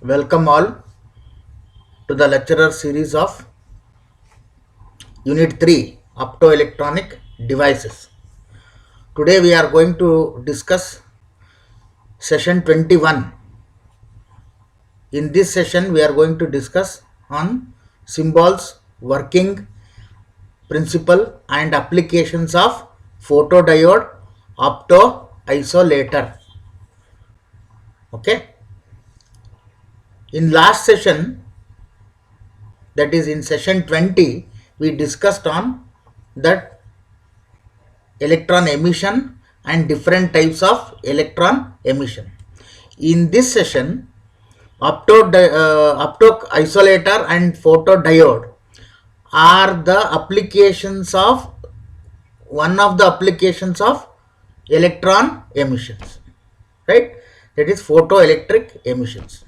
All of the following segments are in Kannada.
Welcome all to the lecturer series of Unit 3 Optoelectronic Devices. Today we are going to discuss session 21. In this session we are going to discuss on symbols, working principle and applications of photodiode optoisolator. Okay. In last session, that is in session 20, we discussed on that electron emission and different types of electron emission. In this session, opto isolator and photodiode are the applications of one of the applications of electron emissions, right? That is photoelectric emissions.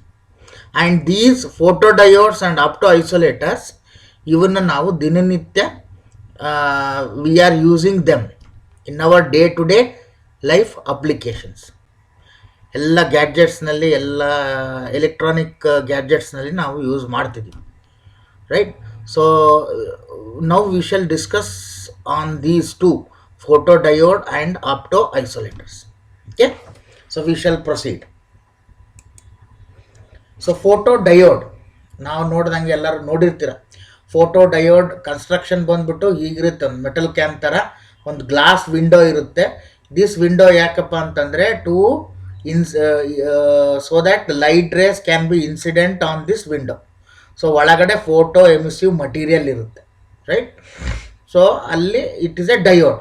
And these photodiodes and optoisolators, ಇವನ್ನ ನಾವು ದಿನನಿತ್ಯ we are using them in our day to day life applications. ಎಲ್ಲ ಗ್ಯಾಡ್ಜೆಟ್ಸ್ನಲ್ಲಿ ಎಲ್ಲ ಎಲೆಕ್ಟ್ರಾನಿಕ್ ಗ್ಯಾಡ್ಜೆಟ್ಸ್ನಲ್ಲಿ ನಾವು ಯೂಸ್ ಮಾಡ್ತಿದ್ದೀವಿ, right? So now we shall discuss on these two photodiode and optoisolators. Okay, so we shall proceed. So photodiode ನಾವು ನೋಡ್ದಂಗೆ ಎಲ್ಲರೂ ನೋಡಿರ್ತೀರ. ಫೋಟೋಡಯೋಡ್ ಕನ್ಸ್ಟ್ರಕ್ಷನ್ ಬಂದ್ಬಿಟ್ಟು ಹೀಗಿರುತ್ತೆ, ಒಂದು ಮೆಟಲ್ ಕ್ಯಾನ್ ಥರ ಒಂದು ಗ್ಲಾಸ್ ವಿಂಡೋ ಇರುತ್ತೆ. ದಿಸ್ ವಿಂಡೋ ಯಾಕಪ್ಪ ಅಂತಂದರೆ to so that light rays can be incident on this window. So ಒಳಗಡೆ ಫೋಟೋ ಎಮಿಸಿವ್ ಮಟೀರಿಯಲ್ ಇರುತ್ತೆ, ರೈಟ್? ಸೊ ಅಲ್ಲಿ it is a diode,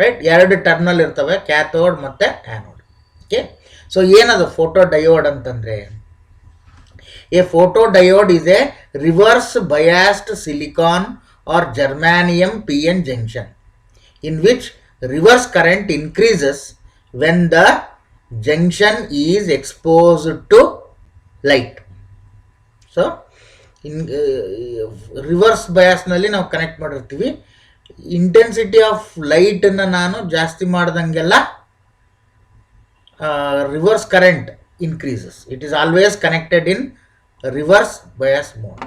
right? ಎರಡು ಟರ್ಮಿನಲ್ ಇರ್ತವೆ, ಕ್ಯಾಥೋಡ್ ಮತ್ತು ಆ್ಯನೋಡ್. ಓಕೆ, ಸೊ ಏನದು ಫೋಟೋ ಡಯೋಡ್ ಅಂತಂದರೆ, a photodiode is a reverse biased silicon or germanium PN junction in which reverse current increases when the junction is exposed to light. So in reverse bias ನಲ್ಲಿ ನಾವು ಕನೆಕ್ಟ್ ಮಾಡಿರ್ತೀವಿ. ಇಂಟೆನ್ಸಿಟಿ ಆಫ್ ಲೈಟನ್ನು ನಾನು ಜಾಸ್ತಿ ಮಾಡ್ದಂಗೆಲ್ಲ reverse current increases. It is always connected in reverse bias mode.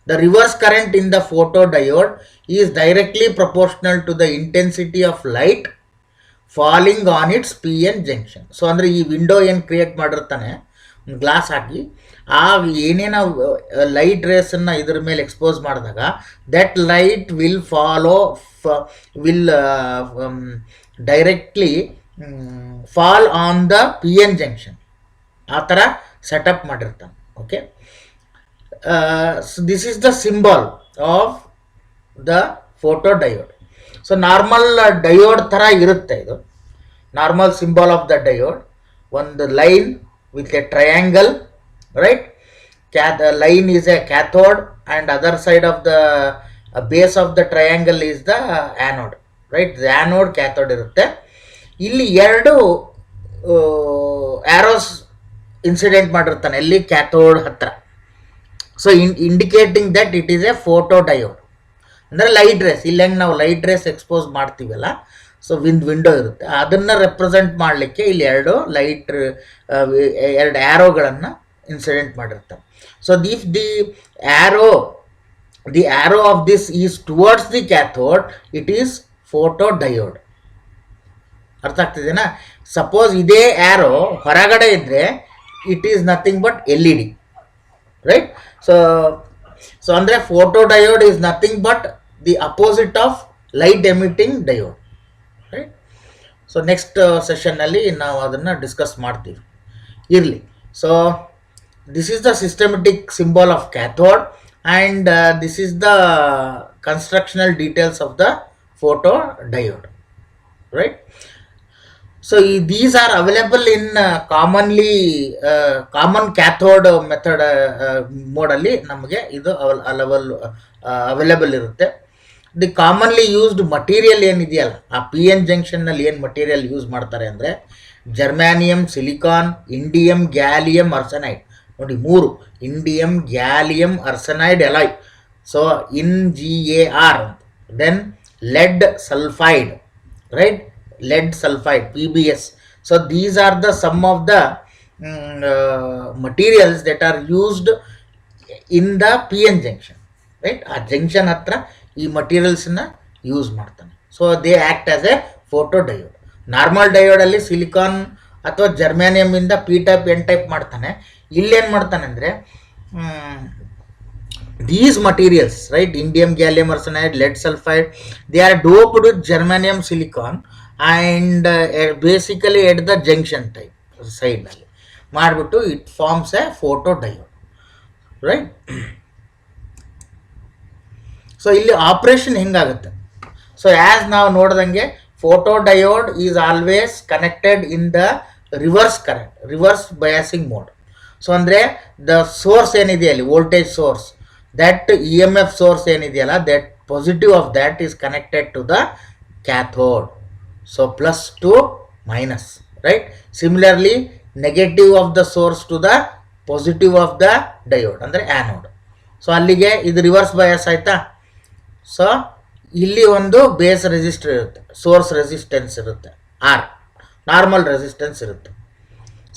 The reverse current in the photodiode is directly proportional to the intensity of light falling on its PN junction. So ಅಂದರೆ ಈ ವಿಂಡೋ ಏನು ಕ್ರಿಯೇಟ್ ಮಾಡಿರ್ತಾನೆ, ಒಂದು ಗ್ಲಾಸ್ ಹಾಕಿ ಆ ಏನೇನೋ ಲೈಟ್ ರೇಸನ್ನು ಇದ್ರ ಮೇಲೆ ಎಕ್ಸ್ಪೋಸ್ ಮಾಡಿದಾಗ that light will directly fall on the PN junction. ಆ ಥರ ಸೆಟಪ್ ಮಾಡಿರ್ತಾನೆ. Okay, so this is the symbol of the photodiode. So normal diode ಥರ ಇರುತ್ತೆ ಇದು. Normal symbol of the diode, ಒಂದು line with a triangle, right? Line is a cathode and other side of the base of the triangle is the anode, right? Anode cathode ಇರುತ್ತೆ. ಇಲ್ಲಿ ಎರಡು ಆ್ಯರೋಸ್ ಇನ್ಸಿಡೆಂಟ್ ಮಾಡಿರ್ತಾನೆ ಎಲ್ಲಿ, ಕ್ಯಾಥೋಡ್ ಹತ್ರ. So indicating that it is a photodiode. ಅಂದರೆ ಲೈಟ್ ರೇಸ್, ಇಲ್ಲಿ ಹೆಂಗೆ ನಾವು ಲೈಟ್ ರೇಸ್ ಎಕ್ಸ್ಪೋಸ್ ಮಾಡ್ತೀವಲ್ಲ, ಸೊ ವಿಂಡೋ ಇರುತ್ತೆ, ಅದನ್ನು ರೆಪ್ರೆಸೆಂಟ್ ಮಾಡಲಿಕ್ಕೆ ಇಲ್ಲಿ ಎರಡು ಆ್ಯರೋಗಳನ್ನು ಇನ್ಸಿಡೆಂಟ್ ಮಾಡಿರ್ತಾರೆ. So the arrow of this is towards the cathode, it is photodiode. ಅರ್ಥ ಆಗ್ತಿದೆನಾ? ಸಪೋಸ್ ಇದೇ ಆ್ಯರೋ ಹೊರಗಡೆ ಇದ್ದರೆ it is nothing but LED, right? So ಅಂದರೆ photodiode is nothing but the opposite of light emitting diode, right? So next ಸೆಷನ್ನಲ್ಲಿ ನಾವು ಅದನ್ನು ಡಿಸ್ಕಸ್ ಮಾಡ್ತೀವಿ, ಇರಲಿ. So this is the systematic symbol of cathode and this is the constructional details of the photodiode, right? So these are available in common cathode method mode ಅಲ್ಲಿ ನಮಗೆ ಇದು ಅವೈಲೇಬಲ್ ಇರುತ್ತೆ. ದಿ ಕಾಮನ್ಲಿ ಯೂಸ್ಡ್ ಮಟೀರಿಯಲ್ ಏನಿದೆಯಲ್ಲ, ಆ PN ಜಂಕ್ಷನ್ನಲ್ಲಿ ಏನು ಮಟೀರಿಯಲ್ ಯೂಸ್ ಮಾಡ್ತಾರೆ ಅಂದರೆ germanium, silicon, indium, gallium, arsenide. ನೋಡಿ, 3 indium, gallium, arsenide alloy. So InGAR. Then lead sulfide, right? Lead sulfide, PBS. So these are the some of the materials that are used in the PN junction, right? ಆ ಜಂಕ್ಷನ್ ಹತ್ರ ಈ ಮಟೀರಿಯಲ್ಸ್ನ ಯೂಸ್ ಮಾಡ್ತಾನೆ. So they act as a photo diode. Normal ಡಯೋಡಲ್ಲಿ ಸಿಲಿಕಾನ್ ಅಥವಾ ಜರ್ಮೇನಿಯಮಿಂದ ಪಿ ಟೈಪ್ ಎನ್ ಟೈಪ್ ಮಾಡ್ತಾನೆ. ಇಲ್ಲೇನು ಮಾಡ್ತಾನೆ ಅಂದರೆ these materials, right, indium gallium arsenide, lead sulfide, they are doped with germanium silicon and basically at the junction type side ನಲ್ಲಿ ಮಾಡಿಬಿಟ್ಟು it forms a photo diode, right. So ಇಲ್ಲಿ ಆಪ್ರೇಷನ್ ಹೆಂಗಾಗುತ್ತೆ? ಸೊ ಆ್ಯಸ್ ನಾವು ನೋಡ್ದಂಗೆ photo diode is always connected in the reverse current, reverse biasing mode. So ಅಂದರೆ ದ ಸೋರ್ಸ್ ಏನಿದೆಯಲ್ಲಿ voltage source, that EMF source ಏನಿದೆಯಲ್ಲ, that positive of that is connected to the cathode. So plus to minus, right? Similarly negative of the source to the positive of the diode ಅಂದರೆ ಆ್ಯನೋಡ್. ಸೊ ಅಲ್ಲಿಗೆ ಇದು ರಿವರ್ಸ್ ಬಯಾಸ್ ಆಯಿತಾ. ಸೊ ಇಲ್ಲಿ ಒಂದು ಬೇಸ್ ರೆಸಿಸ್ಟರ್ ಇರುತ್ತೆ, ಸೋರ್ಸ್ ರೆಸಿಸ್ಟೆನ್ಸ್ ಇರುತ್ತೆ, ಆರ್ ನಾರ್ಮಲ್ ರೆಸಿಸ್ಟೆನ್ಸ್ ಇರುತ್ತೆ.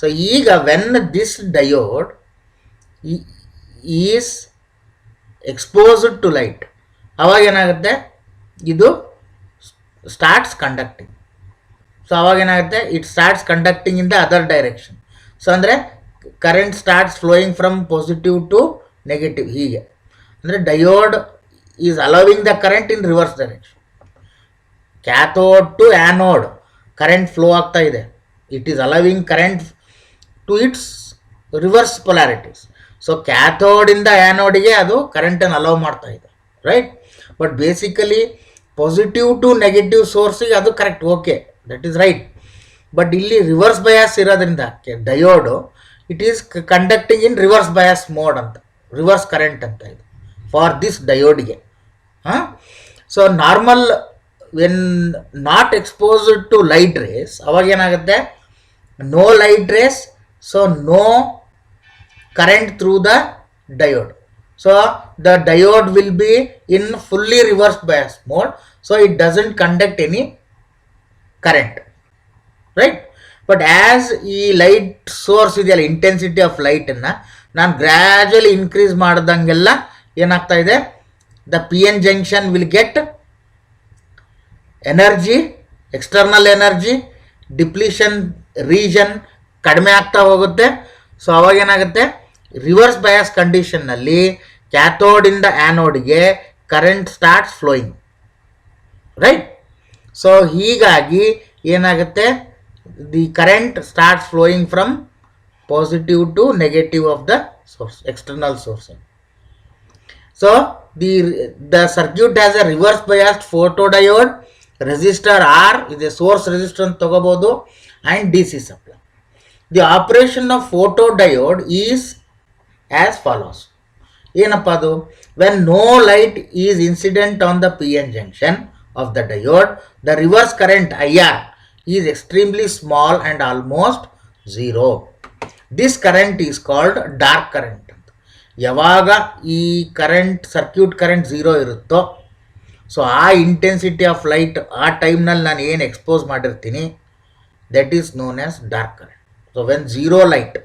ಸೊ ಈಗ when this diode is exposed to light, ಅವಾಗ ಏನಾಗುತ್ತೆ, ಇದು ಸ್ಟಾರ್ಟ್ಸ್ ಕಂಡಕ್ಟಿಂಗ್. ಸೊ ಅವಾಗ ಏನಾಗುತ್ತೆ, it starts conducting in the other direction. So ಅಂದರೆ current starts flowing from positive to negative. ಹೀಗೆ ಅಂದರೆ diode is allowing the current in reverse direction. Cathode to anode current flow ಆಗ್ತಾ ಇದೆ. It is allowing current to its reverse polarities. So ಕ್ಯಾಥೋಡಿಂದ ಆ್ಯನೋಡಿಗೆ ಅದು ಕರೆಂಟನ್ನು ಅಲೌ ಮಾಡ್ತಾ ಇದೆ, right. But basically positive to negative ಸೋರ್ಸಿಗೆ ಅದು correct, okay, that is right. But ಇಲ್ಲಿ ರಿವರ್ಸ್ ಬಯಾಸ್ ಇರೋದ್ರಿಂದ diode it is conducting in reverse bias mode ಅಂತ, ರಿವರ್ಸ್ ಕರೆಂಟ್ ಅಂತ ಇದು ಫಾರ್ ದಿಸ್ ಡಯೋಡ್ಗೆ. ಹಾಂ. So normal when not exposed to light rays, ಅವಾಗ ಏನಾಗುತ್ತೆ, no light rays, so no current through the diode. So the diode will be in fully reverse bias mode, so it doesn't conduct any current, right. But as ಈ ಲೈಟ್ ಸೋರ್ಸ್ ಇದೆಯಲ್ಲ, ಇಂಟೆನ್ಸಿಟಿ ಆಫ್ ಲೈಟನ್ನು ನಾನು ಗ್ರ್ಯಾಜುವಲಿ ಇನ್ಕ್ರೀಸ್ ಮಾಡ್ದಂಗೆಲ್ಲ ಏನಾಗ್ತಾ ಇದೆ, the P N junction will get energy, external energy, depletion region ಕಡಿಮೆ ಆಗ್ತಾ ಹೋಗುತ್ತೆ. ಸೊ ಅವಾಗೇನಾಗುತ್ತೆ, ರಿವರ್ಸ್ ಬಯಾಸ್ ಕಂಡೀಷನ್ನಲ್ಲಿ ಕ್ಯಾಥೋಡಿಂದ ಆ್ಯನೋಡ್ಗೆ current starts flowing, right. So ಹೀಗಾಗಿ ಏನಾಗುತ್ತೆ, the current starts flowing from positive to negative of the source, external source. So the circuit has a reverse biased photo diode, resistor R ಇದೆ, ಸೋರ್ಸ್ ರೆಸಿಸ್ಟರ್ ಅಂತ ತಗೋಬೋದು, and D C supply. The operation of photo diode is as follows. ಏನಪ್ಪ ಅದು, when no light is incident on the PN junction of the diode, the reverse current IR is extremely small and almost zero. This current is called dark current. ಯಾವಾಗ ಈ ಕರೆಂಟ್, ಸರ್ಕ್ಯೂಟ್ ಕರೆಂಟ್ ಝೀರೋ ಇರುತ್ತೋ, ಸೊ ಆ ಇಂಟೆನ್ಸಿಟಿ ಆಫ್ ಲೈಟ್ ಆ ಟೈಮ್ನಲ್ಲಿ ನಾನು ಏನು ಎಕ್ಸ್ಪೋಸ್ ಮಾಡಿರ್ತೀನಿ, that is known as dark current. So when zero light,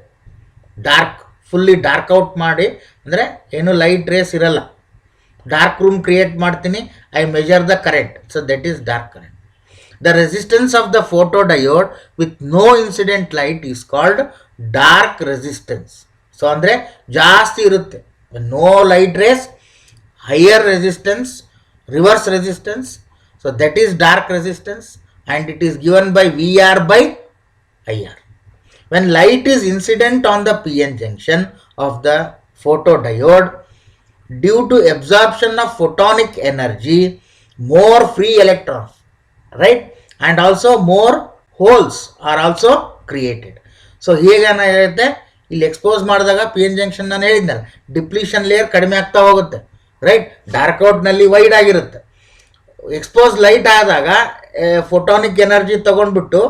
dark, fully dark out ಮಾಡಿ, ಅಂದರೆ ಏನು ಲೈಟ್ ರೇಸ್ ಇರಲ್ಲ, ಡಾರ್ಕ್ ರೂಮ್ ಕ್ರಿಯೇಟ್ ಮಾಡ್ತೀನಿ, I measure the current, so that is dark current. The resistance of the photo diode with no incident light is called dark resistance. So ಅಂದರೆ ಜಾಸ್ತಿ ಇರುತ್ತೆ, no light rays, higher resistance, reverse resistance, so that is dark resistance, and it is given by VR by IR. When light is incident on the PN junction of the photodiode, due to absorption of photonic energy, more free electrons, right, and also more holes are also created. So ಹೇಗೇನಾಗುತ್ತೆ, ಇಲ್ಲಿ ಎಕ್ಸ್ಪೋಸ್ ಮಾಡಿದಾಗ ಪಿ ಎನ್ ಜಂಕ್ಷನ್ ನಾನು ಹೇಳಿದ್ನಲ್ಲ, ಡಿಪ್ಲೀಷನ್ ಲೇಯರ್ ಕಡಿಮೆ ಆಗ್ತಾ ಹೋಗುತ್ತೆ, ರೈಟ್. ಡಾರ್ಕ್ ಔಟ್ನಲ್ಲಿ ವೈಡ್ ಆಗಿರುತ್ತೆ. ಎಕ್ಸ್ಪೋಸ್ ಲೈಟ್ ಆದಾಗ ಫೋಟಾನಿಕ್ ಎನರ್ಜಿ ತಗೊಂಡ್ಬಿಟ್ಟು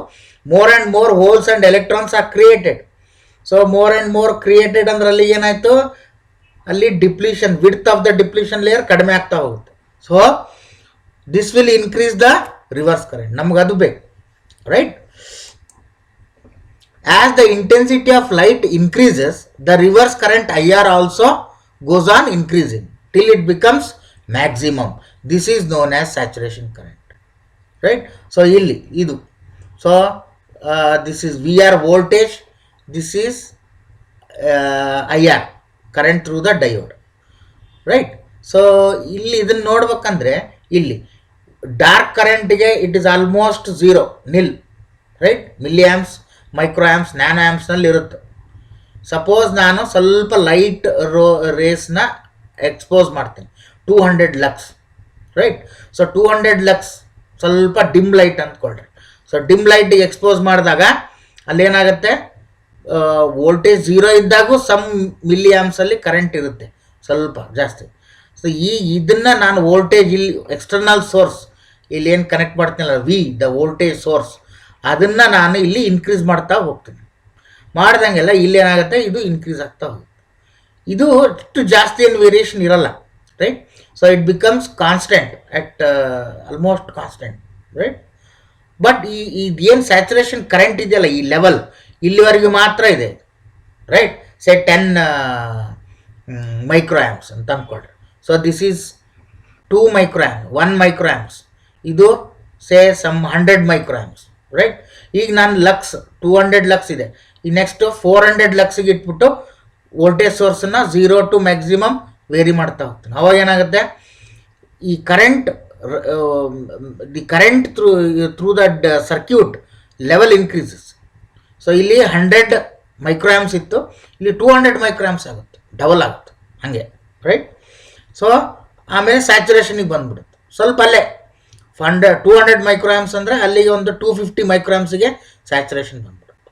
more and more holes and electrons are created. So more and more created ಅಂದ್ರೆ ಅಲ್ಲಿ ಏನಾಯಿತು, ಅಲ್ಲಿ depletion, width of the depletion layer ಕಡಿಮೆ ಆಗ್ತಾ ಹೋಗುತ್ತೆ. So this will increase the reverse current, ನಮ್ಗೆ ಅದು ಬೇಕು, right. As the intensity of light increases, the reverse current IR also goes on increasing till it becomes maximum. This is known as saturation current. Right? So, idu. So, this is VR voltage. This is IR current through the diode. Right? So, ಇಲ್ಲಿ ಇದನ್ನು ನೋಡ್ಬೇಕಂದ್ರೆ ಇಲ್ಲಿ ಡಾರ್ಕ್ ಕರೆಂಟ್ಗೆ it is almost zero, nil. Right? Milliamps, microamps, ನ್ಯಾನೋ ಆ್ಯಮ್ಸ್ನಲ್ಲಿ ಇರುತ್ತೆ. ಸಪೋಸ್ ನಾನು ಸ್ವಲ್ಪ ಲೈಟ್ ರೇಸ್ನ ಎಕ್ಸ್ಪೋಸ್ ಮಾಡ್ತೀನಿ, 200 ಲಕ್ಸ್. ರೈಟ್? ಸೊ 200 ಲಕ್ಸ್ ಸ್ವಲ್ಪ ಡಿಮ್ ಲೈಟ್ ಅಂದ್ಕೊಳ್ರಿ. ಸೊ ಡಿಮ್ ಲೈಟಿಗೆ ಎಕ್ಸ್ಪೋಸ್ ಮಾಡಿದಾಗ ಅಲ್ಲೇನಾಗುತ್ತೆ, ವೋಲ್ಟೇಜ್ ಝೀರೋ ಇದ್ದಾಗೂ ಸಮ್ ಮಿಲಿ ಆ್ಯಮ್ಸಲ್ಲಿ ಕರೆಂಟ್ ಇರುತ್ತೆ, ಸ್ವಲ್ಪ ಜಾಸ್ತಿ. ಸೊ ಇದನ್ನು ನಾನು ವೋಲ್ಟೇಜ್ ಇಲ್ಲಿ ಎಕ್ಸ್ಟರ್ನಲ್ ಸೋರ್ಸ್ ಇಲ್ಲಿ ಏನು ಕನೆಕ್ಟ್ ಮಾಡ್ತೀನಲ್ಲ, ದ ವೋಲ್ಟೇಜ್ ಸೋರ್ಸ್, ಅದನ್ನು ನಾನು ಇಲ್ಲಿ ಇನ್ಕ್ರೀಸ್ ಮಾಡ್ತಾ ಹೋಗ್ತೀನಿ. ಮಾಡ್ದಂಗೆಲ್ಲ ಇಲ್ಲೇನಾಗುತ್ತೆ, ಇದು ಇನ್ಕ್ರೀಸ್ ಆಗ್ತಾ ಹೋಗುತ್ತೆ. ಇದು ಅಷ್ಟು ಜಾಸ್ತಿ ಏನು ವೇರಿಯೇಷನ್ ಇರಲ್ಲ. Right? So it becomes constant at almost constant. Right? But ಇದೇನು ಸ್ಯಾಚುರೇಷನ್ ಕರೆಂಟ್ ಇದೆಯಲ್ಲ, ಈ ಲೆವೆಲ್ ಇಲ್ಲಿವರೆಗೂ ಮಾತ್ರ ಇದೆ. ರೈಟ್? ಸೆ 10 ಮೈಕ್ರೋ ಆ್ಯಮ್ಸ್ ಅಂತ ಅಂದ್ಕೊಳ್ರಿ. So this is 2 microamps, 1 microamps. ಇದು say some 100 micro amps. Right? ಈಗ ನಾನು ಲಕ್ಸ್ 200 ಲಕ್ಸ್ ಇದೆ, ಈ ನೆಕ್ಸ್ಟ್ 400 ಲಕ್ಸ್ಗೆ ಇಟ್ಬಿಟ್ಟು ವೋಲ್ಟೇಜ್ ಸೋರ್ಸನ್ನು 0 ಟು ಮ್ಯಾಕ್ಸಿಮಮ್ ವೇರಿ ಮಾಡ್ತಾ ಹೋಗ್ತೀನಿ. ಅವಾಗ ಏನಾಗುತ್ತೆ, ಈ current the current through that circuit level increases. So ಇಲ್ಲಿ 100 ಮೈಕ್ರೋ ಆ್ಯಮ್ಸ್ ಇತ್ತು, ಇಲ್ಲಿ 200 ಮೈಕ್ರೋ ಆ್ಯಮ್ಸ್ ಆಗುತ್ತೆ, ಡಬಲ್ ಆಗುತ್ತೆ ಹಾಗೆ. ರೈಟ್? ಸೊ ಆಮೇಲೆ ಸ್ಯಾಚುರೇಷನಿಗೆ ಬಂದ್ಬಿಡುತ್ತೆ. ಸ್ವಲ್ಪ ಅಲ್ಲೇ 200 ಮೈಕ್ರೋ ಆ್ಯಮ್ಸ್ ಅಂದರೆ ಅಲ್ಲಿಗೆ ಒಂದು 250 ಮೈಕ್ರೋ ಆ್ಯಮ್ಸ್ಗೆ ಸ್ಯಾಚುರೇಷನ್ ಬಂದ್ಬಿಡುತ್ತೆ.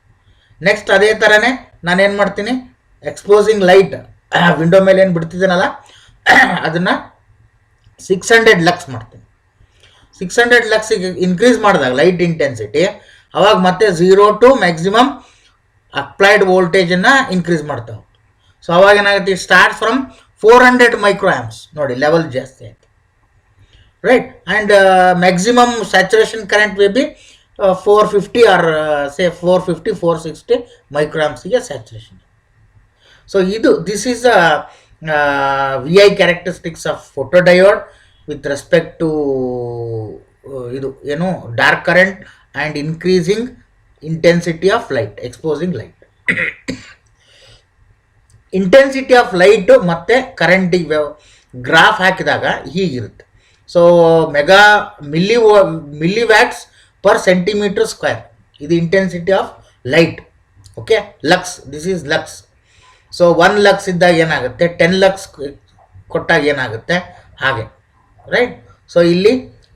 ನೆಕ್ಸ್ಟ್ ಅದೇ ಥರನೇ ನಾನೇನು ಮಾಡ್ತೀನಿ, ಎಕ್ಸ್ಪೋಸಿಂಗ್ ಲೈಟ್ ವಿಂಡೋ ಮೇಲೆ ಏನು ಬಿಡ್ತಿದ್ದೀನಲ್ಲ ಅದನ್ನು 600 ಲಕ್ಸ್ ಮಾಡ್ತೀನಿ. 600 ಲಕ್ಸಿಗೆ ಇನ್ಕ್ರೀಸ್ ಮಾಡಿದಾಗ ಲೈಟ್ ಇಂಟೆನ್ಸಿಟಿ, ಅವಾಗ ಮತ್ತೆ 0 ಟು ಮ್ಯಾಕ್ಸಿಮಮ್ ಅಪ್ಲೈಡ್ ವೋಲ್ಟೇಜನ್ನು ಇನ್ಕ್ರೀಸ್ ಮಾಡ್ತಾ ಹೋಗ್ತೀವಿ. ಸೊ ಅವಾಗ ಏನಾಗುತ್ತೆ, ಸ್ಟಾರ್ಟ್ ಫ್ರಮ್ 400 ಮೈಕ್ರೋ ಆ್ಯಮ್ಸ್. ನೋಡಿ ಲೆವೆಲ್ ಜಾಸ್ತಿ ಆಯಿತು. Right? And maximum saturation current may be 450 or say 450 460 ಮೈಕ್ರೋ ಆ್ಯಮ್ಸ್ಗೆ saturation. So this is VI characteristics of photodiode with respect to ಇದು ಏನು dark current and increasing intensity of light, exposing light. Intensity of light ಮತ್ತು ಕರೆಂಟಿಗೆ ಗ್ರಾಫ್ ಹಾಕಿದಾಗ ಹೀಗಿರುತ್ತೆ. So milliwatts per centimetre square, ಇದು intensity of light. Okay? Lux, this is lux. So 1 lux ಇದ್ದಾಗ ಏನಾಗುತ್ತೆ, 10 ಲಕ್ಸ್ ಕೊಟ್ಟಾಗ ಏನಾಗುತ್ತೆ ಹಾಗೆ. ರೈಟ್? ಸೊ ಇಲ್ಲಿ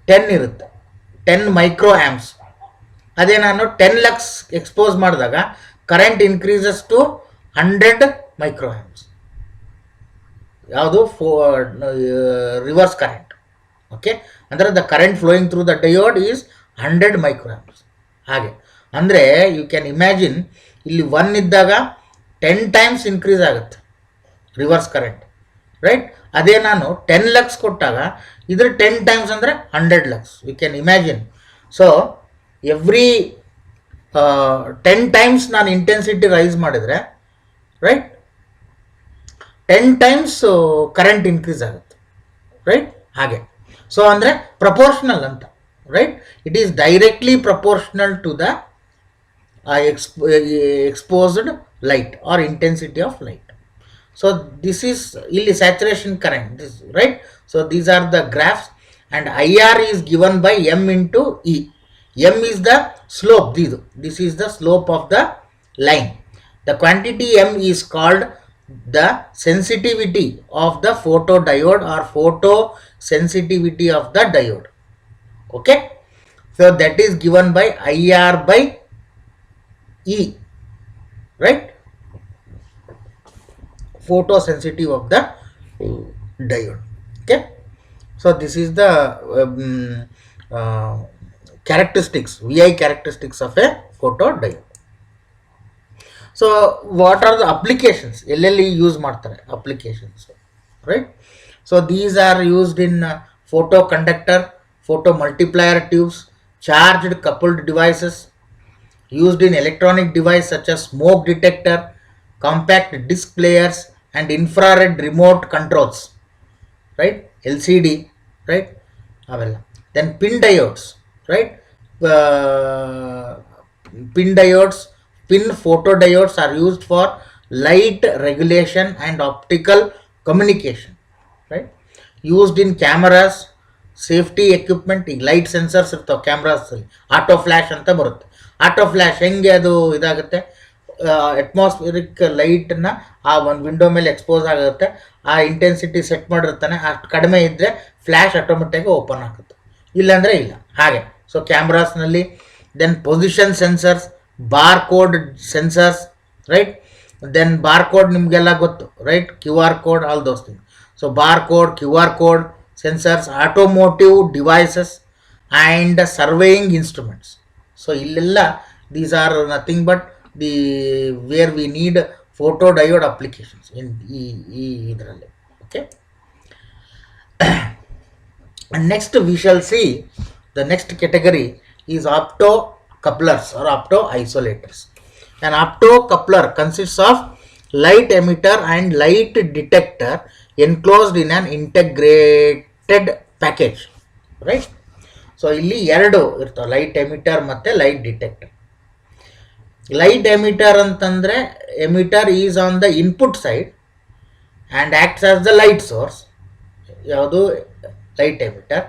10 ಇರುತ್ತೆ, 10 ಮೈಕ್ರೋ ಆ್ಯಮ್ಸ್. ಅದೇ ನಾನು 10 ಲಕ್ಸ್ ಎಕ್ಸ್ಪೋಸ್ ಮಾಡಿದಾಗ current increases to 100 micro amps. ಯಾವುದು ರಿವರ್ಸ್ ಕರೆಂಟ್. ಓಕೆ? ಅಂದರೆ the current flowing through the diode is 100 micro amps. ಹಾಗೆ ಅಂದರೆ ಯು ಕ್ಯಾನ್ ಇಮ್ಯಾಜಿನ್, ಇಲ್ಲಿ 1 ಇದ್ದಾಗ 10 ಟೈಮ್ಸ್ ಇನ್ಕ್ರೀಸ್ ಆಗುತ್ತೆ ರಿವರ್ಸ್ ಕರೆಂಟ್. ರೈಟ್? ಅದೇ ನಾನು 10 ಲಕ್ಸ್ ಕೊಟ್ಟಾಗ ಇದ್ರ 10 ಟೈಮ್ಸ್ ಅಂದರೆ 100 lux. You can imagine. So every 10 times ನಾನು ಇಂಟೆನ್ಸಿಟಿ ರೈಸ್ ಮಾಡಿದರೆ, ರೈಟ್, 10 ಟೈಮ್ಸ್ ಕರೆಂಟ್ ಇನ್ಕ್ರೀಸ್ ಆಗುತ್ತೆ. ರೈಟ್? ಹಾಗೆ. ಸೊ ಅಂದರೆ ಪ್ರಪೋರ್ಷನಲ್ ಅಂತ. Right? It is directly proportional to the exposed light or intensity of light. So this is illi saturation current, this, right? So these are the graphs, and IR is given by M into E. M is the slope. This is the slope of the line. The quantity M is called the sensitivity of the photodiode or photo sensitivity of the diode. Okay? So that is given by IR by E, right? Photosensitive of the diode. Okay? So this is the characteristics, VI characteristics of a photodiode. So what are the applications? LLE use ಮಾಡ್ತಾರೆ applications, right? So these are used in photoconductor, photomultiplier tubes, charged coupled devices, used in electronic device such as smoke detector, compact disc players, and infrared remote controls, right? LCD, right? Then pin diodes, right? Uh, Pin diodes, pin photodiodes are used for light regulation and optical communication, right? Used in cameras, safety equipment. ಈಗ ಲೈಟ್ ಸೆನ್ಸರ್ಸ್ ಇರ್ತಾವೆ ಕ್ಯಾಮ್ರಾಸಲ್ಲಿ, ಆಟೋ ಫ್ಲ್ಯಾಶ್ ಅಂತ ಬರುತ್ತೆ. ಆಟೋ ಫ್ಲ್ಯಾಶ್ ಹೆಂಗೆ ಅದು ಇದಾಗುತ್ತೆ, ಅಟ್ಮಾಸ್ಫಿಯರಿಕ್ ಲೈಟನ್ನ ಆ ಒಂದು ವಿಂಡೋ ಮೇಲೆ ಎಕ್ಸ್ಪೋಸ್ ಆಗುತ್ತೆ, ಆ ಇಂಟೆನ್ಸಿಟಿ ಸೆಟ್ ಮಾಡಿರ್ತಾನೆ, ಅಷ್ಟು ಕಡಿಮೆ ಇದ್ದರೆ ಫ್ಲ್ಯಾಶ್ ಆಟೋಮೆಟಿಕ್ ಓಪನ್ ಆಗುತ್ತೆ, ಇಲ್ಲಾಂದರೆ ಇಲ್ಲ ಹಾಗೆ. ಸೊ ಕ್ಯಾಮ್ರಾಸ್ನಲ್ಲಿ then position sensors, bar code sensors, right? Then bar code ನಿಮಗೆಲ್ಲ ಗೊತ್ತು, right? Q R code, all those thing. So bar code, Q R code sensors, automotive devices, and surveying instruments. So illella these are nothing but the where we need photodiode applications in idralli. Okay. And next we shall see the next category is optocouplers or opto-isolators. An optocoupler consists of light emitter and light detector enclosed in an integrated package, right? So ಇಲ್ಲಿ ಎರಡು ಇರ್ತವೆ, ಲೈಟ್ ಎಮಿಟರ್ ಮತ್ತು ಲೈಟ್ ಡಿಟೆಕ್ಟರ್. ಲೈಟ್ ಎಮಿಟರ್ ಅಂತಂದರೆ emitter is on the input side and acts as the light source. ಯಾವುದು light emitter,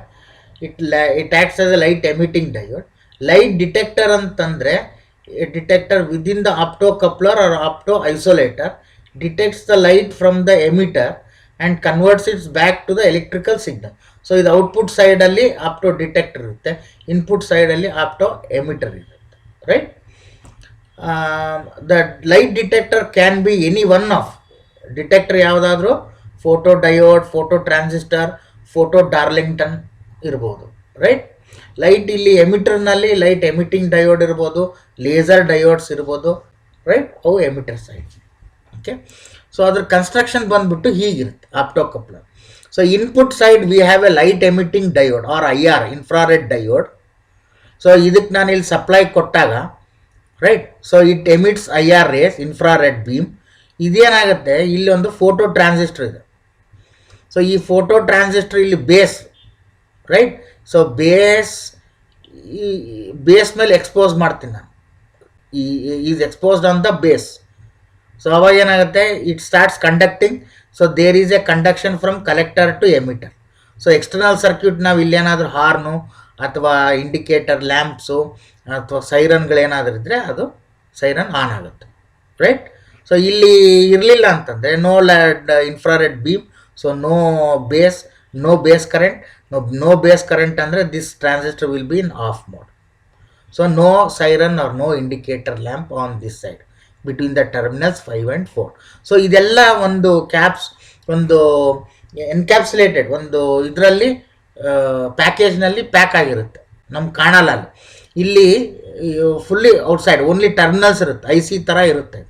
it acts as a light emitting diode. Light detector ಅಂತಂದರೆ detector within the optocoupler or optoisolator detects the light from the emitter and converts it back to the electrical signal. So ಇದು ಔಟ್ಪುಟ್ ಸೈಡಲ್ಲಿ ಆಪ್ಟೋ ಡಿಟೆಕ್ಟರ್ ಇರುತ್ತೆ, ಇನ್ಪುಟ್ ಸೈಡಲ್ಲಿ ಆಪ್ಟೋ ಎಮಿಟರ್ ಇರುತ್ತೆ, right? The light detector can be any one of detector, ಯಾವುದಾದ್ರೂ photo diode, photo transistor, photo Darlington ಇರ್ಬೋದು, ರೈಟ್? ಲೈಟ್ ಇಲ್ಲಿ ಎಮಿಟರ್ನಲ್ಲಿ ಲೈಟ್ ಎಮಿಟಿಂಗ್ ಡಯೋಡ್ ಇರ್ಬೋದು, ಲೇಸರ್ ಡಯೋಡ್ಸ್ ಇರ್ಬೋದು, ರೈಟ್? ಅವು ಎಮಿಟರ್ ಸೈಡ್. ಓಕೆ. ಸೊ ಅದ್ರ ಕನ್ಸ್ಟ್ರಕ್ಷನ್ ಬಂದ್ಬಿಟ್ಟು ಹೀಗಿರುತ್ತೆ optocoupler. So input side we have a light emitting diode or IR, infrared diode. So ಇದಕ್ಕೆ ನಾನು ಇಲ್ಲಿ ಸಪ್ಲೈ ಕೊಟ್ಟಾಗ, right? So it emits IR rays, infrared beam. ಇದೇನಾಗುತ್ತೆ, ಇಲ್ಲಿ ಒಂದು ಫೋಟೋ ಟ್ರಾನ್ಸಿಸ್ಟರ್ ಇದೆ. ಸೊ ಈ ಫೋಟೋ ಟ್ರಾನ್ಸಿಸ್ಟರ್ ಇಲ್ಲಿ ಬೇಸ್, ರೈಟ್? ಸೊ ಬೇಸ್ ಮೇಲೆ ಎಕ್ಸ್ಪೋಸ್ ಮಾಡ್ತೀನಿ ನಾನು, is exposed on the base. So ಅವಾಗ ಏನಾಗುತ್ತೆ, it starts conducting. So there is a conduction from collector to emitter. So external circuit ನಾವು ಇಲ್ಲೇನಾದರೂ ಹಾರ್ನು ಅಥವಾ ಇಂಡಿಕೇಟರ್ ಲ್ಯಾಂಪ್ಸು ಅಥವಾ ಸೈರನ್ಗಳೇನಾದರೂ ಇದ್ದರೆ ಅದು ಸೈರನ್ ಆನ್ ಆಗುತ್ತೆ, ರೈಟ್? ಸೊ ಇಲ್ಲಿ ಇರಲಿಲ್ಲ ಅಂತಂದರೆ no infrared beam, so no base current. No base current ಅಂದರೆ this transistor will be in off mode. So no siren or no indicator lamp on this side between the terminals 5 and 4. So ಇದೆಲ್ಲ ಒಂದು ಒಂದು ಎನ್ಕ್ಯಾಪ್ಸುಲೇಟೆಡ್ ಒಂದು ಇದರಲ್ಲಿ ಪ್ಯಾಕೇಜ್ನಲ್ಲಿ ಪ್ಯಾಕ್ ಆಗಿರುತ್ತೆ, ನಮ್ಗೆ ಕಾಣಲ್ಲ ಅಲ್ಲಿ. ಇಲ್ಲಿ ಫುಲ್ಲಿ ಔಟ್ಸೈಡ್ ಓನ್ಲಿ ಟರ್ಮಿನಲ್ಸ್ ಇರುತ್ತೆ, IC ಥರ ಇರುತ್ತೆ.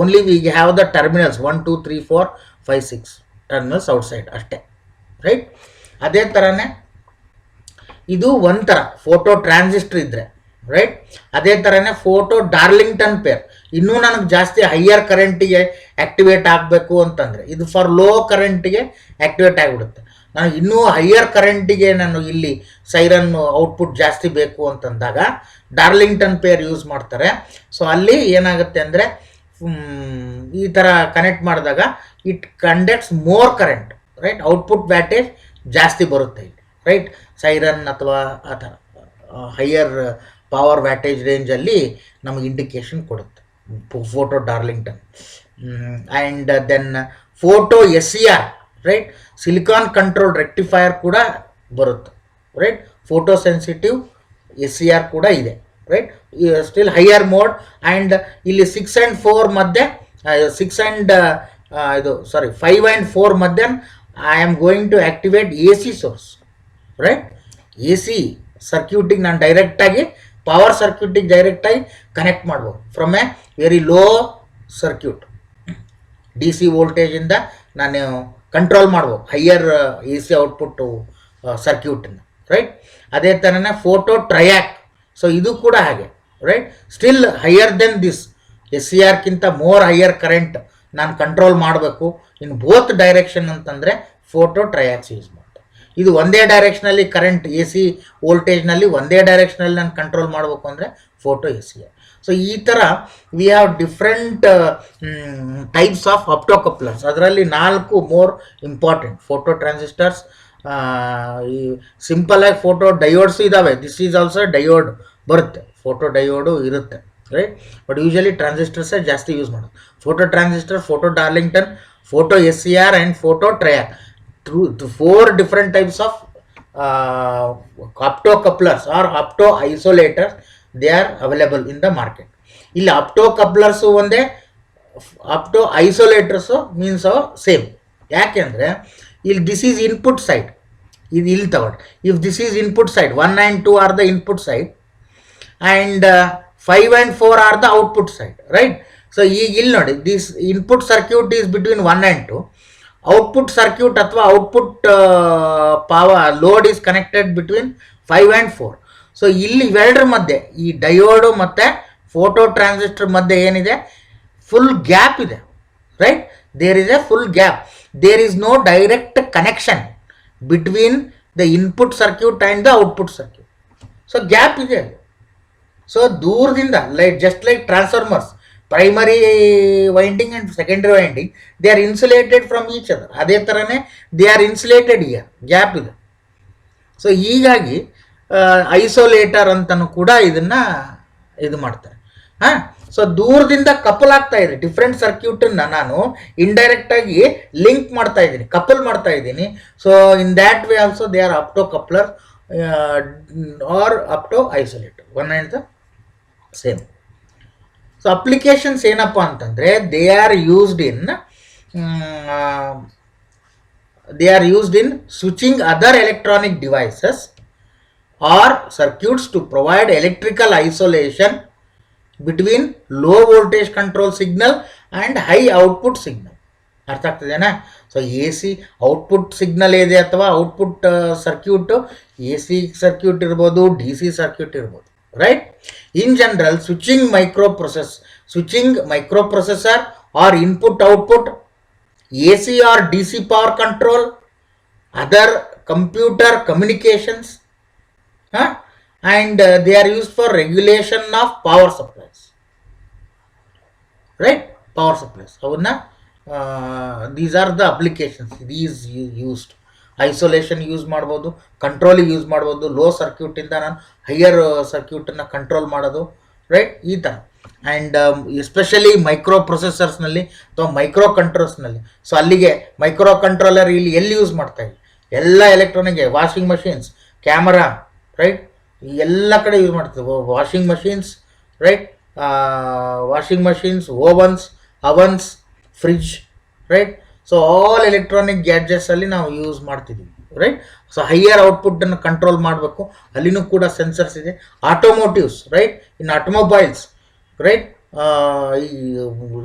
Only we have the terminals 1 2 3 4 5 6 terminals outside ಅಷ್ಟೇ, ರೈಟ್? ಅದೇ ಥರನೇ ಇದು ಒಂಥರ ಫೋಟೋ ಟ್ರಾನ್ಸಿಸ್ಟರ್ ಇದ್ದರೆ, ರೈಟ್? ಅದೇ ಥರನೇ ಫೋಟೋ ಡಾರ್ಲಿಂಗ್ಟನ್ ಪೇರ್. ಇನ್ನೂ ನನಗೆ ಜಾಸ್ತಿ ಹೈಯರ್ ಕರೆಂಟಿಗೆ ಆ್ಯಕ್ಟಿವೇಟ್ ಆಗಬೇಕು ಅಂತಂದರೆ ಇದು ಫಾರ್ ಲೋ ಕರೆಂಟಿಗೆ ಆ್ಯಕ್ಟಿವೇಟ್ ಆಗಿಬಿಡುತ್ತೆ. ನನಗೆ ಇನ್ನೂ ಹೈಯರ್ ಕರೆಂಟಿಗೆ ನಾನು ಇಲ್ಲಿ ಸೈರನ್ ಔಟ್ಪುಟ್ ಜಾಸ್ತಿ ಬೇಕು ಅಂತಂದಾಗ ಡಾರ್ಲಿಂಗ್ಟನ್ ಪೇರ್ ಯೂಸ್ ಮಾಡ್ತಾರೆ. ಸೊ ಅಲ್ಲಿ ಏನಾಗುತ್ತೆ ಅಂದರೆ ಈ ಥರ ಕನೆಕ್ಟ್ ಮಾಡಿದಾಗ it conducts more current, right? Output wattage ಜಾಸ್ತಿ ಬರುತ್ತೆ ಇಲ್ಲಿ, ರೈಟ್? ಸೈರನ್ ಅಥವಾ ಆ ಥರ ಹೈಯರ್ ಪವರ್ ವ್ಯಾಟೇಜ್ ರೇಂಜಲ್ಲಿ ನಮಗೆ ಇಂಡಿಕೇಶನ್ ಕೊಡುತ್ತೆ photo Darlington. And then photo SCR, right? Silicon control rectifier ಕೂಡ ಬರುತ್ತೆ, ರೈಟ್? ಫೋಟೋ ಸೆನ್ಸಿಟಿವ್ SCR ಕೂಡ ಇದೆ, right? Still higher mode. And ಇಲ್ಲಿ 6 and 4 ಮಧ್ಯೆ 5 and 4 ಮಧ್ಯೆ I am going to activate AC source, right? AC ಸರ್ಕ್ಯೂಟಿಗೆ ನಾನು ಡೈರೆಕ್ಟಾಗಿ ಪವರ್ ಸರ್ಕ್ಯೂಟಿಗೆ ಡೈರೆಕ್ಟಾಗಿ ಕನೆಕ್ಟ್ ಮಾಡ್ಬೋದು from a very low circuit. DC ವೋಲ್ಟೇಜಿಂದ ನಾನು ಕಂಟ್ರೋಲ್ ಮಾಡ್ಬೋದು ಹೈಯರ್ AC ಔಟ್ಪುಟ್ಟು ಸರ್ಕ್ಯೂಟನ್ನು, ರೈಟ್? ಅದೇ ಥರನೇ ಫೋಟೋ ಟ್ರಯಾಕ್. ಸೊ ಇದು ಕೂಡ ಹಾಗೆ, right. Still higher than this S C ಆರ್ಕ್ಕಿಂತ ಮೋರ್ ಹೈಯರ್ ಕರೆಂಟ್ ನಾನು ಕಂಟ್ರೋಲ್ ಮಾಡಬೇಕು ಇನ್ ಬೋತ್ ಡೈರೆಕ್ಷನ್ ಅಂತಂದರೆ ಫೋಟೋ ಟ್ರಯಾಕ್ಸ್ ಯೂಸ್ ಮಾಡ್ತಾರೆ. ಇದು ಒಂದೇ ಡೈರೆಕ್ಷನಲ್ಲಿ ಕರೆಂಟ್ ಎ ಸಿ ವೋಲ್ಟೇಜ್ನಲ್ಲಿ ಒಂದೇ ಡೈರೆಕ್ಷನಲ್ಲಿ ನಾನು ಕಂಟ್ರೋಲ್ ಮಾಡಬೇಕು ಅಂದರೆ photo S C R. So ಈ ಥರ we have different types of optocouplers. ಅದರಲ್ಲಿ 4 ಮೋರ್ ಇಂಪಾರ್ಟೆಂಟ್ ಫೋಟೋ ಟ್ರಾನ್ಸಿಸ್ಟರ್ಸ್. ಈ ಸಿಂಪಲಾಗಿ ಫೋಟೋ ಡಯೋಡ್ಸ್ ಇದ್ದಾವೆ. ದಿಸ್ ಈಸ್ ಆಲ್ಸೋ ಡಯೋಡ್ ಬರುತ್ತೆ, ಫೋಟೋ ಡಯೋಡು ಇರುತ್ತೆ, ರೈಟ್. ಬಟ್ ಯೂಶಲಿ ಟ್ರಾನ್ಸಿಸ್ಟರ್ಸೇ ಜಾಸ್ತಿ ಯೂಸ್ ಮಾಡೋದು. Photo transistor, photo Darlington, photo S C R and photo triac. 4 different types of optocouplers or opto isolators they are available in the market. ಇಲ್ಲಿ optocouplers ಒಂದೇ, opto isolators ಮೀನ್ಸ್ ಸೇಮ್. ಯಾಕೆ ಅಂದರೆ ಇಲ್ಲಿ ದಿಸ್ ಈಸ್ ಇನ್ಪುಟ್ ಸೈಡ್, ಇದು ಇಲ್ಲಿ ತಗೊಂಡು if this is input side 1 and 2 are the input side and 5 and 4 are the output side, right. So ಈಗ ಇಲ್ಲಿ ನೋಡಿ, this input circuit is between 1 and 2. Output circuit ಅಥವಾ output power load is connected between 5 and 4. So ಇಲ್ಲಿ ಇವೆರಡರ ಮಧ್ಯೆ ಈ ಡಯೋಡು ಮತ್ತು ಫೋಟೋ ಟ್ರಾನ್ಸಿಸ್ಟರ್ ಮಧ್ಯೆ ಏನಿದೆ, ಫುಲ್ ಗ್ಯಾಪ್ ಇದೆ, right. There is a full gap. There is no direct connection between the input circuit and the output circuit. So gap ಇದೆ. ಸೊ ದೂರದಿಂದ just like transformers, primary winding and secondary winding, they are insulated from each other. ಅದೇ ಥರನೇ they are insulated ear, gap ಇದೆ. ಸೊ ಹೀಗಾಗಿ ಐಸೋಲೇಟರ್ ಅಂತಲೂ ಕೂಡ ಇದನ್ನು ಇದು ಮಾಡ್ತಾರೆ. ಹಾಂ, ಸೊ ದೂರದಿಂದ ಕಪಲ್ ಆಗ್ತಾ ಇದೆ ಡಿಫ್ರೆಂಟ್ ಸರ್ಕ್ಯೂಟನ್ನು ನಾನು ಇಂಡೈರೆಕ್ಟಾಗಿ ಲಿಂಕ್ ಮಾಡ್ತಾ ಇದ್ದೀನಿ, ಕಪಲ್ ಮಾಡ್ತಾ ಇದ್ದೀನಿ. So in that way also they are opto coupler or opto isolator, one and the same. So applications ಏನಪ್ಪ ಅಂತಂದರೆ they are used in switching other electronic devices or circuits to provide electrical isolation between low voltage control signal and high output signal. ಅರ್ಥ ಆಗ್ತದೇನಾ? So A C output signal ಇದೆ ಅಥವಾ output circuit A C circuit ಇರ್ಬೋದು, ಡಿ ಸಿ ಸರ್ಕ್ಯೂಟ್ ಇರ್ಬೋದು, right. In general, switching microprocessor or input output, AC or DC power control, other computer communications, and they are used for regulation of power supplies, right. Power supplies, these are the applications these used. Isolation use ಮಾಡ್ಬೋದು, ಕಂಟ್ರೋಲಿಗೆ ಯೂಸ್ ಮಾಡ್ಬೋದು, ಲೋ ಸರ್ಕ್ಯೂಟಿಂದ ನಾನು ಹೈಯರ್ ಸರ್ಕ್ಯೂಟನ್ನು ಕಂಟ್ರೋಲ್ ಮಾಡೋದು, ರೈಟ್, ಈ ಥರ. ಆ್ಯಂಡ್ ಎಸ್ಪೆಷಲಿ ಮೈಕ್ರೋ ಪ್ರೊಸೆಸರ್ಸ್ನಲ್ಲಿ ಅಥವಾ ಮೈಕ್ರೋ ಕಂಟ್ರೋಲ್ಸ್ನಲ್ಲಿ. ಸೊ ಅಲ್ಲಿಗೆ ಮೈಕ್ರೋ ಕಂಟ್ರೋಲರ್ ಇಲ್ಲಿ ಎಲ್ಲಿ ಯೂಸ್ ಮಾಡ್ತಾಯಿದ್ವಿ, ಎಲ್ಲ electronic, washing machines, camera, right, ಎಲ್ಲ ಕಡೆ ಯೂಸ್ ಮಾಡ್ತೀವಿ. Washing machines, right, washing machines, ovens, fridge, right. So all electronic ಗ್ಯಾಡ್ಜೆಟ್ಸಲ್ಲಿ ನಾವು ಯೂಸ್ ಮಾಡ್ತಿದ್ದೀವಿ, ರೈಟ್. ಸೊ ಹೈಯರ್ ಔಟ್ಪುಟ್ಟನ್ನು ಕಂಟ್ರೋಲ್ ಮಾಡಬೇಕು, ಅಲ್ಲಿನೂ ಕೂಡ ಸೆನ್ಸರ್ಸ್ ಇದೆ. Automotives, right, in automobiles, right, ಈ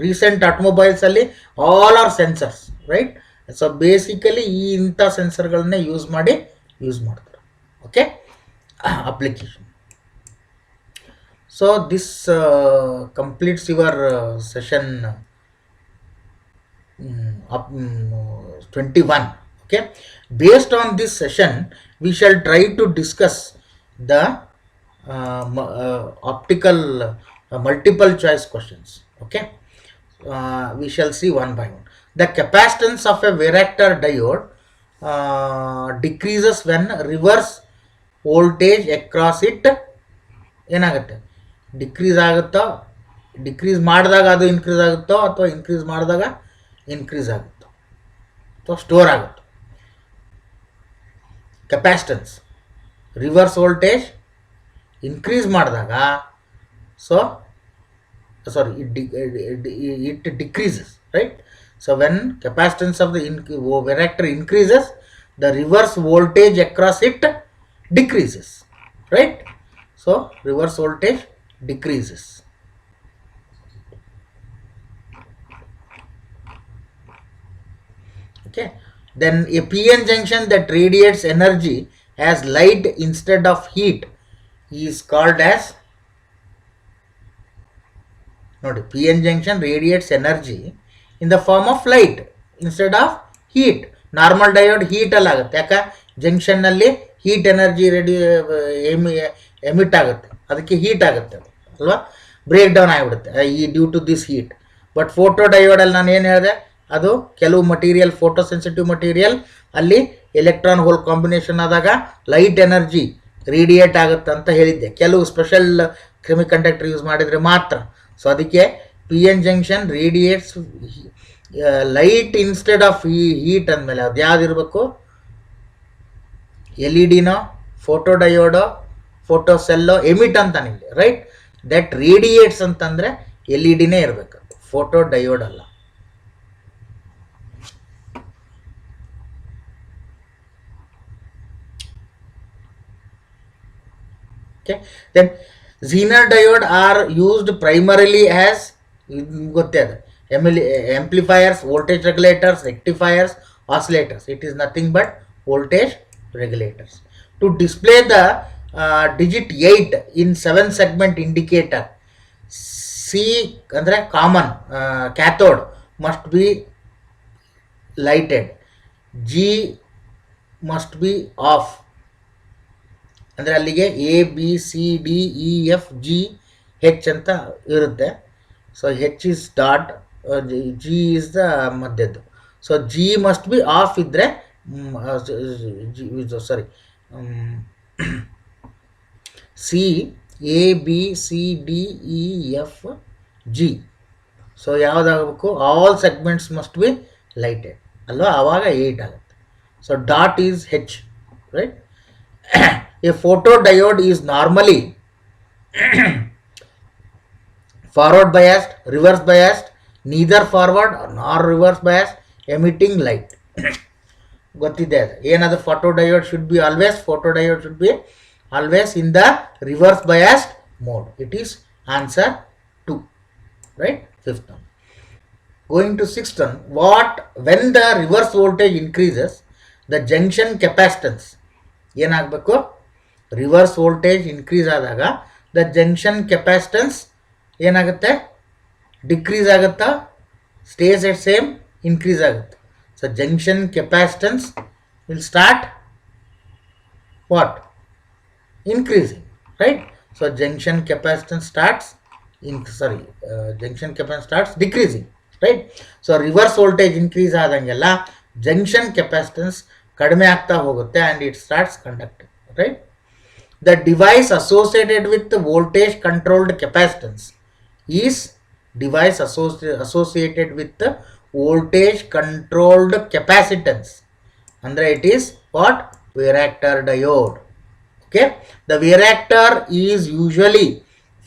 ರೀಸೆಂಟ್ ಆಟೋಮೊಬೈಲ್ಸಲ್ಲಿ all are sensors, right. So basically ಈ ಇಂಥ ಸೆನ್ಸರ್ಗಳನ್ನೇ ಯೂಸ್ ಮಾಡ್ತಾರೆ, okay. Application. So this completes your session 21. Okay, based on this session we shall try to discuss the optical multiple choice questions. Okay, we shall see one by one. The capacitance of a varactor diode decreases when reverse voltage across it ಏನಾಗುತ್ತೆ, ಡಿಕ್ರೀಸ್ ಮಾಡಿದಾಗ ಅದು ಇನ್ಕ್ರೀಸ್ ಆಗುತ್ತೋ ಅಥವಾ ಇನ್ಕ್ರೀಸ್ ಮಾಡಿದಾಗ ಇನ್ಕ್ರೀಸ್ ಆಗುತ್ತೋ ಅಥವಾ ಸ್ಟೋರ್ ಆಗುತ್ತೋ. ಕೆಪಾಸಿಟನ್ಸ್, ರಿವರ್ಸ್ ವೋಲ್ಟೇಜ್ ಇನ್ಕ್ರೀಸ್ ಮಾಡಿದಾಗ it decreases, right. So when capacitance of the varactor increases, the reverse voltage across it decreases, right. So reverse voltage decreases. Okay, then a PN junction that radiates energy as light instead of heat is called as ನೋಡಿ, P N junction radiates energy in the form of light instead of heat. Normal diode ಹೀಟಲ್ಲಿ ಆಗುತ್ತೆ, ಯಾಕೆ ಜಂಕ್ಷನ್ನಲ್ಲಿ ಹೀಟ್ ಎನರ್ಜಿ ಎಮಿಟ್ ಆಗುತ್ತೆ, ಅದಕ್ಕೆ ಹೀಟ್ ಆಗುತ್ತೆ ಅಲ್ವಾ, ಬ್ರೇಕ್ ಡೌನ್ ಆಗಿಬಿಡುತ್ತೆ ಈ due to this heat. But photo ಡಯೋಡಲ್ಲಿ ನಾನು ಏನು ಹೇಳಿದೆ, ಅದು ಕೆಲವು ಮಟೀರಿಯಲ್, ಫೋಟೋ ಸೆನ್ಸಿಟಿವ್ ಮಟೀರಿಯಲ್, ಅಲ್ಲಿ ಎಲೆಕ್ಟ್ರಾನ್ ಹೋಲ್ ಕಾಂಬಿನೇಷನ್ ಆದಾಗ ಲೈಟ್ ಎನರ್ಜಿ ರೇಡಿಯೇಟ್ ಆಗುತ್ತೆ ಅಂತ ಹೇಳಿದ್ದೆ, ಕೆಲವು ಸ್ಪೆಷಲ್ ಸೆಮಿಕಂಡಕ್ಟರ್ ಯೂಸ್ ಮಾಡಿದರೆ ಮಾತ್ರ. ಸೊ ಅದಕ್ಕೆ P N junction radiates light instead of heat ಅಂದಮೇಲೆ ಅದು ಯಾವುದಿರಬೇಕು, ಎಲ್ ಇ ಡಿನೋ, ಫೋಟೋ ಡಯೋಡೋ, ಫೋಟೋ ಸೆಲ್ಲೋ, ಎಮಿಟ್ ಅಂತಾನೆ ಇಲ್ಲಿ, ರೈಟ್. ದಟ್ ರೇಡಿಯೇಟ್ಸ್ ಅಂತಂದರೆ ಎಲ್ ಇ ಡಿನೇ ಇರಬೇಕು, ಫೋಟೋ ಡಯೋಡ್ ಅಲ್ಲ. Okay. Then Zener diode are used primarily as ಗೊತ್ತೇ ಅದು amplifiers, voltage regulators, rectifiers, oscillators. It is nothing but voltage regulators. To display the digit 8 in 7 segment indicator, C ಅಂದರೆ common cathode must be lighted, G must be off. ಅಂದರೆ ಅಲ್ಲಿಗೆ A B C D E F G H ಅಂತ ಇರುತ್ತೆ. So H is dot, G is the ಮಧ್ಯದ್ದು. So G must be off ಇದ್ದರೆ, sorry, C A B C D E F G. So ಯಾವುದಾಗಬೇಕು, all segments must be lighted ಅಲ್ವಾ, ಆವಾಗ 8 ಆಗುತ್ತೆ. So dot is H, right. A photodiode is normally forward biased, reverse biased, neither forward nor reverse biased, emitting light. ಗೊತ್ತಿದೆ ಅದು ಏನದು, photodiode should be always in the reverse biased mode. It is answer 2, right. Fifth one. Going to sixth one, when the reverse voltage increases, the junction capacitance ಏನಾಗಬೇಕು, ರಿವರ್ಸ್ ವೋಲ್ಟೇಜ್ ಇನ್ಕ್ರೀಸ್ ಆದಾಗ ದ ಜಂಕ್ಷನ್ ಕೆಪಾಸಿಟನ್ಸ್ ಏನಾಗುತ್ತೆ, ಡಿಕ್ರೀಸ್ ಆಗುತ್ತಾ, ಸ್ಟೇಸ್ ಎಟ್ ಸೇಮ್, ಇನ್ಕ್ರೀಸ್ ಆಗುತ್ತೆ. So junction capacitance will start what, increasing, right. So junction capacitance starts decreasing, right. So reverse voltage increase ಆದಂಗೆಲ್ಲ ಜಂಕ್ಷನ್ ಕೆಪಾಸಿಟನ್ಸ್ ಕಡಿಮೆ ಆಗ್ತಾ ಹೋಗುತ್ತೆ and it starts conducting, right. The device associated with the voltage controlled capacitance is device associated with the voltage controlled capacitance. Andre it is what, varactor diode. Okay, the varactor is usually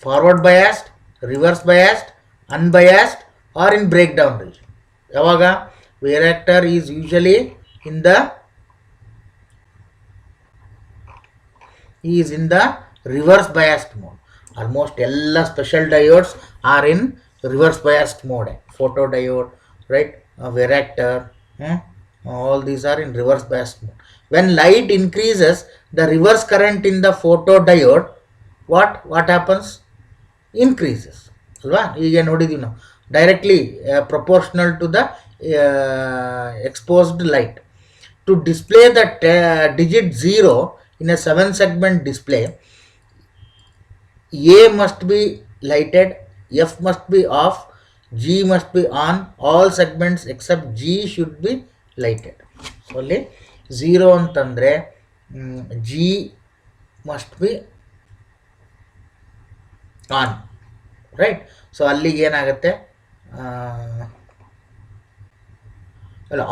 forward biased, reverse biased, unbiased, or in breakdown region. Yavaga varactor is usually in the reverse biased mode. Almost all special diodes are in reverse biased mode. Photodiode, right, varactor, all these are in reverse biased mode. When light increases the reverse current in the photodiode, what happens, increases alva. ಈಗ ನೋಡಿದೀವಿ ನಾವು, directly proportional to the exposed light. To display the digit 0 in a 7 segment display, A must be lighted, F must be off, G must be on, all segments except G should be lighted. So ಅಲ್ಲಿ 0 ಅಂತಂದರೆ G must be on, right. So ಅಲ್ಲಿಗೆ ಏನಾಗುತ್ತೆ,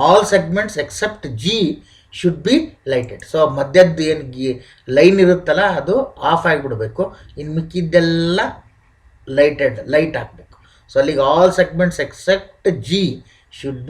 all segments except G should be lighted. So ಮಧ್ಯದ್ದು ಏನು ಲೈನ್ ಇರುತ್ತಲ್ಲ ಅದು ಆಫ್ ಆಗಿಬಿಡಬೇಕು, ಇನ್ನು ಮಿಕ್ಕಿದ್ದೆಲ್ಲ ಲೈಟ್ ಹಾಕಬೇಕು. ಸೊ ಅಲ್ಲಿಗೆ all segments except G should be